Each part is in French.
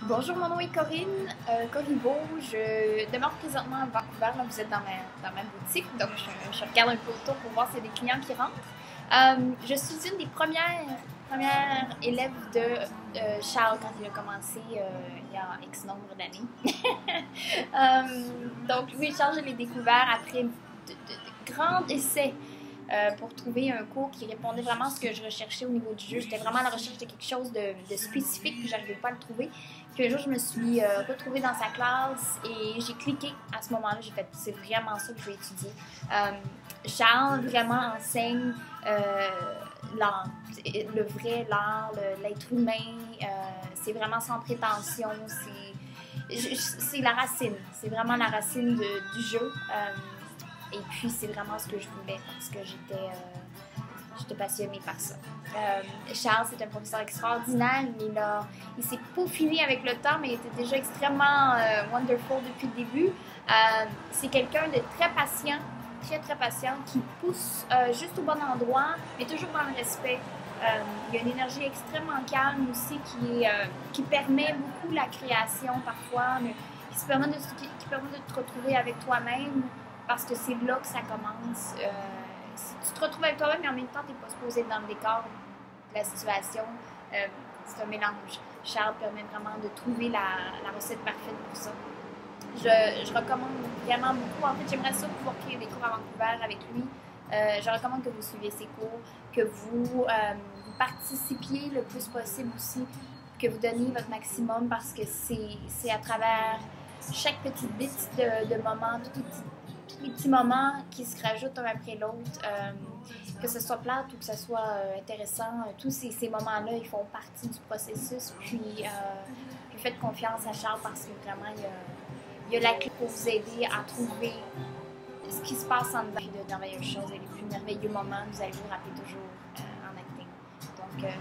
Bonjour, mon nom est Corinne Corriveau. Je demeure présentement à Vancouver. Là, vous êtes dans ma boutique, donc je regarde un peu autour pour voir s'il y a des clients qui rentrent. Je suis une des premières élèves de Charles quand il a commencé il y a X nombre d'années. Donc oui, Charles, je l'ai découvert après de grands essais pour trouver un cours qui répondait vraiment à ce que je recherchais au niveau du jeu. J'étais vraiment à la recherche de quelque chose de spécifique, puis j'arrivais pas à le trouver. Puis un jour, je me suis retrouvée dans sa classe et j'ai cliqué à ce moment-là. J'ai fait, c'est vraiment ça que je vais étudier. Charles vraiment enseigne l'art, le vrai, l'art, l'être humain. C'est vraiment sans prétention. C'est la racine. C'est vraiment la racine du jeu. Et puis, c'est vraiment ce que je voulais parce que j'étais passionnée par ça. Charles, c'est un professeur extraordinaire. Il s'est peaufiné avec le temps, mais il était déjà extrêmement wonderful depuis le début. C'est quelqu'un de très patient, très patient, qui pousse juste au bon endroit, mais toujours dans le respect. Il y a une énergie extrêmement calme aussi qui permet beaucoup la création parfois, mais qui permet de te retrouver avec toi-même. Parce que c'est là que ça commence. Tu te retrouves avec toi-même, mais en même temps, tu n'es pas supposé être dans le décor de la situation. C'est un mélange. Charles permet vraiment de trouver la recette parfaite pour ça. Je recommande vraiment beaucoup. En fait, j'aimerais ça pouvoir créer des cours à Vancouver avec lui. Je recommande que vous suivez ses cours, que vous participiez le plus possible aussi, que vous donniez votre maximum parce que c'est à travers chaque petite bit de moment, tous les petits moments qui se rajoutent un après l'autre, que ce soit plate ou que ce soit intéressant, tous ces moments-là, ils font partie du processus. Puis, faites confiance à Charles parce que vraiment, il y a la clé pour vous aider à trouver ce qui se passe en dedans de merveilleuses choses et les plus merveilleux moments, vous allez vous rappeler toujours en acting. Donc,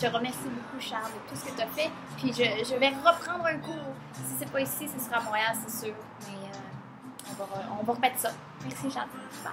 je te remercie beaucoup, Charles, de tout ce que tu as fait. Puis, je vais reprendre un cours. Si c'est pas ici, ce sera à Montréal, c'est sûr. Mais on va remettre ça. Merci, Charles. Bye!